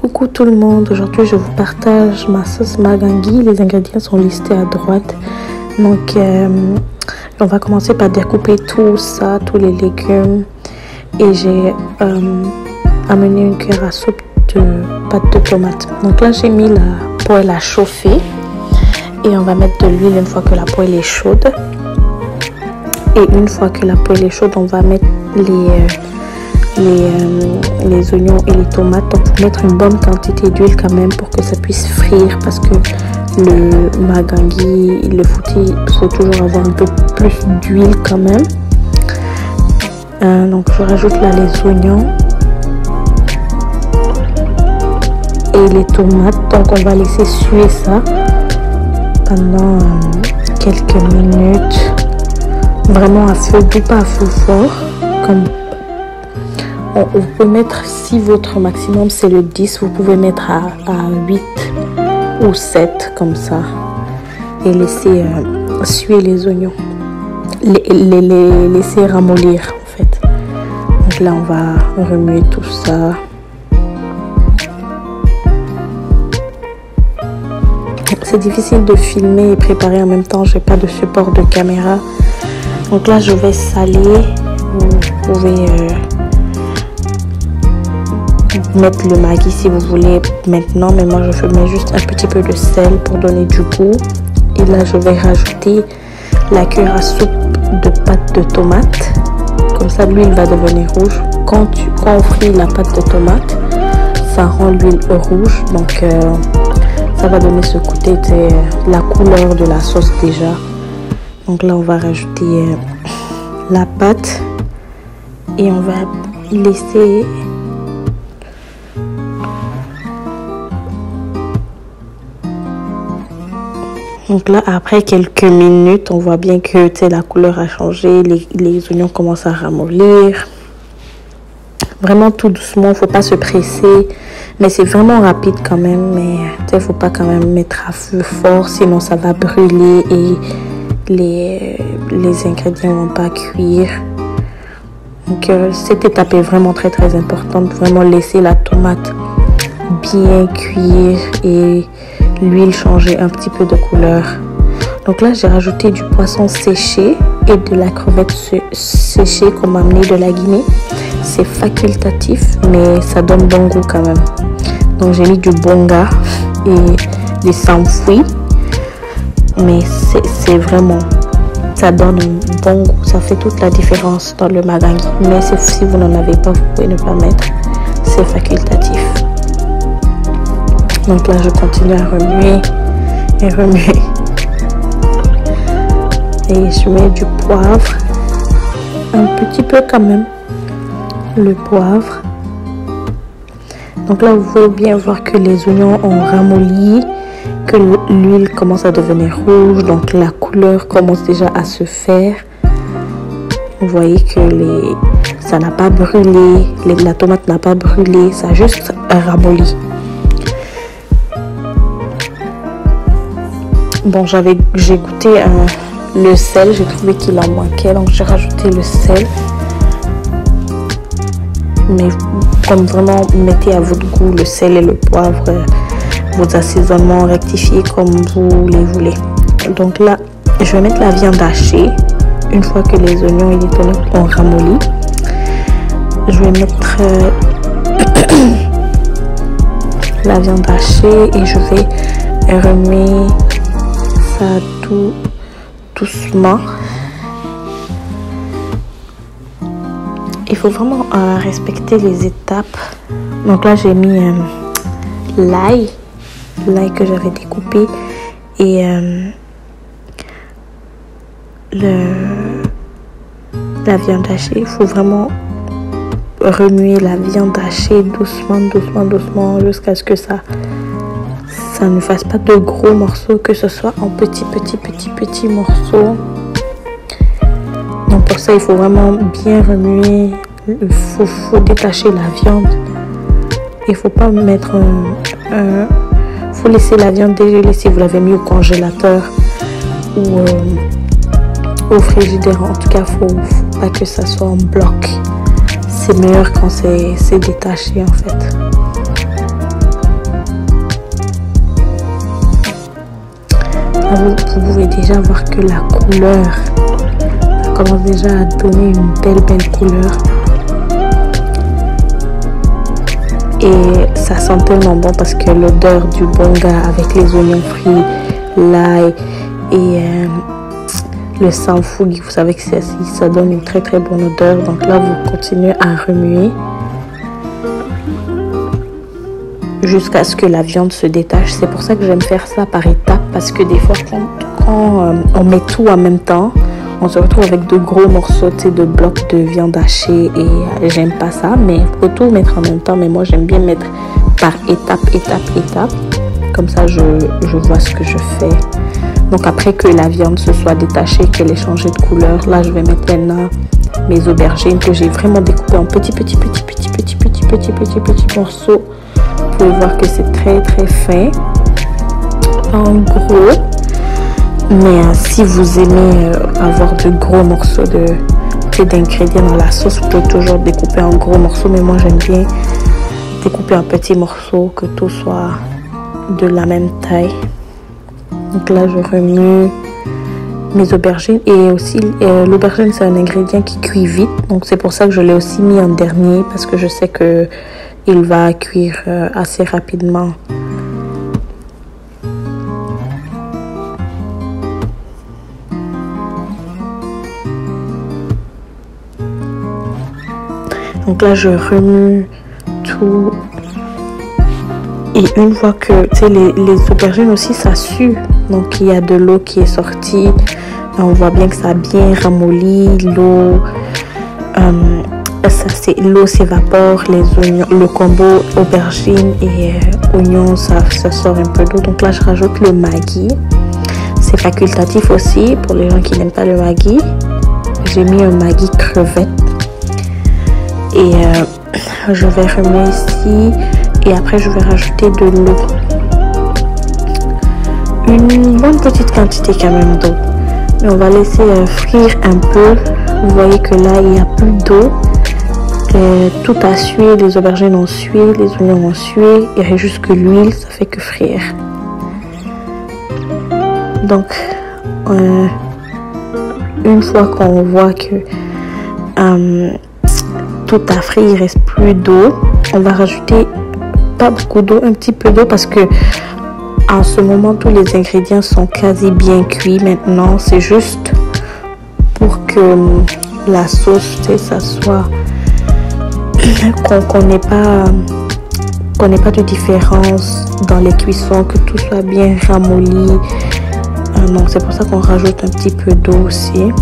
Coucou tout le monde, aujourd'hui je vous partage ma sauce magangui. Les ingrédients sont listés à droite. Donc on va commencer par découper tout ça, tous les légumes. Et j'ai amené une cuillère à soupe de pâte de tomate. Donc là j'ai mis la poêle à chauffer. Et on va mettre de l'huile une fois que la poêle est chaude. Et une fois que la poêle est chaude, on va mettre les oignons et les tomates. Donc faut mettre une bonne quantité d'huile quand même pour que ça puisse frire, parce que le magangui, le fouti, il faut toujours avoir un peu plus d'huile quand même. Donc je rajoute là les oignons et les tomates. Donc on va laisser suer ça pendant quelques minutes, vraiment à feu doux, pas à feu fort. Comme vous pouvez mettre, si votre maximum c'est le 10, vous pouvez mettre à 8 ou 7 comme ça et laisser suer les oignons, les laisser ramollir en fait. Donc là on va remuer tout ça. C'est difficile de filmer et préparer en même temps, j'ai pas de support de caméra. Donc là je vais saler. Vous pouvez mettre le maggi si vous voulez maintenant, mais moi je mets juste un petit peu de sel pour donner du goût. Et là je vais rajouter la cuillère à soupe de pâte de tomate, comme ça l'huile va devenir rouge. Quand on frit la pâte de tomate, ça rend l'huile rouge, donc ça va donner ce côté, la couleur de la sauce déjà. Donc là on va rajouter la pâte et on va laisser donc là après quelques minutes on voit bien que la couleur a changé, les oignons commencent à ramollir, vraiment tout doucement, faut pas se presser, mais c'est vraiment rapide quand même. Mais faut pas quand même mettre à feu fort, sinon ça va brûler et les ingrédients vont pas cuire. Donc cette étape est vraiment très importante, vraiment laisser la tomate bien cuire et l'huile changer un petit peu de couleur. Donc là j'ai rajouté du poisson séché et de la crevette séchée qu'on m'a amené de la Guinée. C'est facultatif mais ça donne bon goût quand même. Donc j'ai mis du bonga et du samfoui, mais c'est vraiment, ça donne un bon goût, ça fait toute la différence dans le magangui. Mais si vous n'en avez pas, vous pouvez ne pas mettre, c'est facultatif. Donc là je continue à remuer et remuer et je mets du poivre, un petit peu quand même, le poivre. Donc là vous pouvez bien voir que les oignons ont ramolli, que l'huile commence à devenir rouge, donc la couleur commence déjà à se faire. Vous voyez que ça n'a pas brûlé, la tomate n'a pas brûlé, ça a juste ramolli. Bon, j'ai goûté le sel, j'ai trouvé qu'il en manquait, donc j'ai rajouté le sel. Mais comme vraiment, mettez à votre goût le sel et le poivre, vos assaisonnements, rectifiés comme vous les voulez. Donc là, je vais mettre la viande hachée. Une fois que les oignons et les tomates ont ramolli, je vais mettre la viande hachée et je vais remuer ça tout doucement. Il faut vraiment respecter les étapes. Donc là j'ai mis l'ail que j'avais découpé et la viande hachée. Il faut vraiment remuer la viande hachée doucement jusqu'à ce que ça ne fasse pas de gros morceaux, que ce soit en petits morceaux. Donc pour ça il faut vraiment bien remuer, il faut détacher la viande. Il faut pas mettre faut laisser la viande dégeler si vous l'avez mis au congélateur ou au frigidaire. En tout cas faut pas que ça soit en bloc, c'est meilleur quand c'est détaché en fait. Vous pouvez déjà voir que la couleur, ça commence déjà à donner une belle couleur. Et ça sent tellement bon parce que l'odeur du bonga avec les oignons frits, l'ail et le sanfoug, vous savez que ça donne une très bonne odeur. Donc là, vous continuez à remuer jusqu'à ce que la viande se détache. C'est pour ça que j'aime faire ça par étapes, parce que des fois quand on met tout en même temps, on se retrouve avec de gros morceaux de blocs de viande hachée et j'aime pas ça. Mais il faut tout mettre en même temps, mais moi j'aime bien mettre par étape. Comme ça je vois ce que je fais. Donc après que la viande se soit détachée, qu'elle ait changé de couleur, là je vais mettre maintenant mes aubergines que j'ai vraiment découpées en petits morceaux. Vous pouvez voir que c'est très fin en gros. Mais si vous aimez avoir de gros morceaux d'ingrédients dans la sauce, vous pouvez toujours découper en gros morceaux. Mais moi j'aime bien découper en petits morceaux, que tout soit de la même taille. Donc là je remue mes aubergines. Et aussi l'aubergine, c'est un ingrédient qui cuit vite. Donc c'est pour ça que je l'ai aussi mis en dernier, parce que je sais que il va cuire assez rapidement. Donc là je remue tout. Et une fois que les aubergines aussi ça sue, donc il y a de l'eau qui est sortie. On voit bien que ça a bien ramolli l'eau. L'eau s'évapore, les oignons, le combo aubergine et oignons, ça sort un peu d'eau. Donc là je rajoute le Maggi. C'est facultatif aussi pour les gens qui n'aiment pas le Maggi. J'ai mis un Maggi crevette. Et je vais remuer ici. Et après je vais rajouter de l'eau. Une bonne petite quantité quand même d'eau. Mais on va laisser frire un peu. Vous voyez que là il n'y a plus d'eau. Tout a sué, les aubergines ont sué, les oignons ont sué. Il reste juste que l'huile, ça fait que frire. Donc une fois qu'on voit que tout a frit, il reste plus d'eau, on va rajouter pas beaucoup d'eau, un petit peu d'eau, parce que en ce moment tous les ingrédients sont quasi bien cuits. Maintenant c'est juste pour que la sauce, ça soit qu'on n'ait pas de différence dans les cuissons, que tout soit bien ramolli. Donc c'est pour ça qu'on rajoute un petit peu d'eau aussi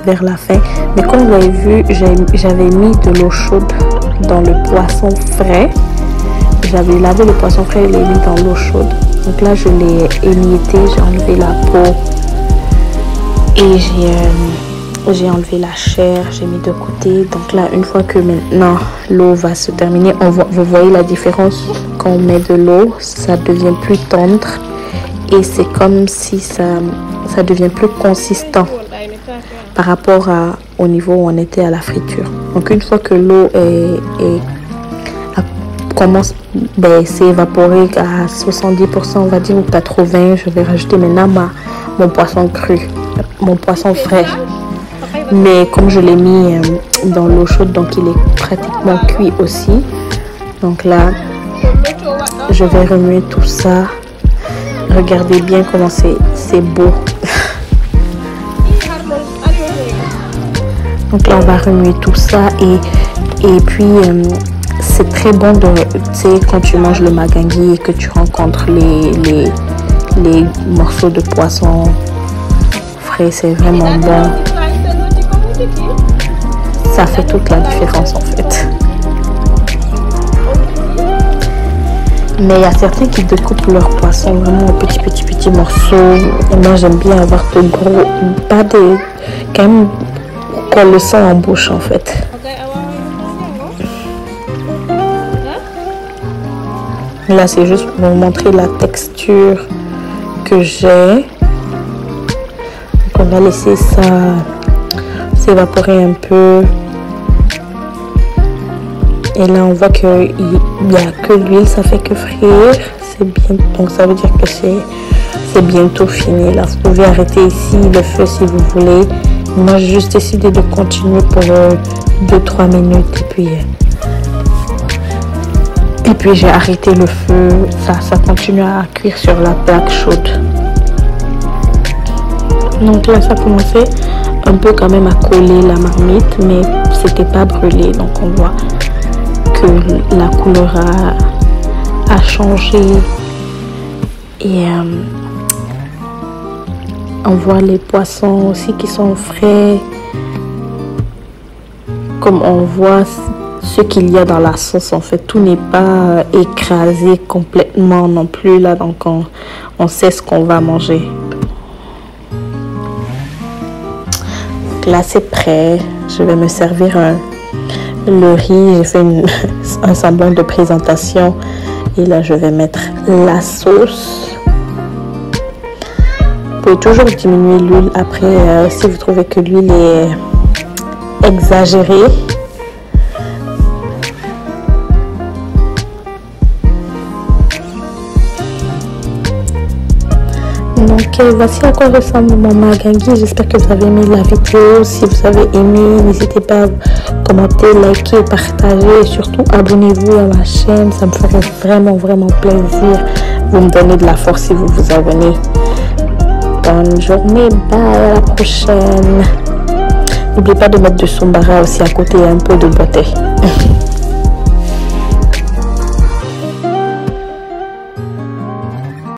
vers la fin. Mais comme vous avez vu, j'avais mis de l'eau chaude dans le poisson frais. J'avais lavé le poisson frais et l'ai mis dans l'eau chaude. Donc là je l'ai émietté, j'ai enlevé la peau et j'ai enlevé la chair, j'ai mis de côté. Donc là, une fois que maintenant l'eau va se terminer, vous voyez la différence quand on met de l'eau, ça devient plus tendre et c'est comme si ça devient plus consistant par rapport au niveau où on était à la friture. Donc une fois que l'eau commence s'est évaporée à 70%, on va dire, ou 80%, je vais rajouter maintenant mon poisson cru, mon poisson frais. Mais comme je l'ai mis dans l'eau chaude, donc il est pratiquement cuit aussi. Donc là je vais remuer tout ça. Regardez bien comment c'est beau. Donc là on va remuer tout ça et puis c'est très bon de, tu sais, quand tu manges le magangui et que tu rencontres les morceaux de poisson frais, c'est vraiment bon. Ça fait toute la différence en fait. Mais il y a certains qui découpent leur poisson vraiment en petits morceaux. Et moi j'aime bien avoir de gros, pas de, quand même qu'on le sent en bouche en fait. Là c'est juste pour vous montrer la texture que j'ai. Donc on va laisser ça s'évaporer un peu. Et là on voit qu'il n'y a que l'huile, ça fait que frire. C'est bien, donc ça veut dire que c'est c'est bientôt fini là. Vous pouvez arrêter ici le feu si vous voulez. Moi j'ai juste décidé de continuer pour 2-3 minutes et puis j'ai arrêté le feu. Ça continue à cuire sur la plaque chaude. Donc là ça commençait un peu quand même à coller la marmite, mais c'était pas brûlé. Donc on voit que la couleur a changé et on voit les poissons aussi qui sont frais, comme on voit ce qu'il y a dans la sauce. En fait, tout n'est pas écrasé complètement non plus là, donc on sait ce qu'on va manger. Donc là c'est prêt, je vais me servir le riz. J'ai fait un semblant de présentation et là je vais mettre la sauce. Vous pouvez toujours diminuer l'huile après si vous trouvez que l'huile est exagérée. Donc voici à quoi ressemble mon magangui. J'espère que vous avez aimé la vidéo. Si vous avez aimé, n'hésitez pas à commenter, liker, partager et surtout abonnez-vous à ma chaîne. Ça me ferait vraiment plaisir. Vous me donnez de la force si vous vous abonnez. Bonne journée, bye, à la prochaine. N'oubliez pas de mettre du sombara aussi à côté et un peu de beauté.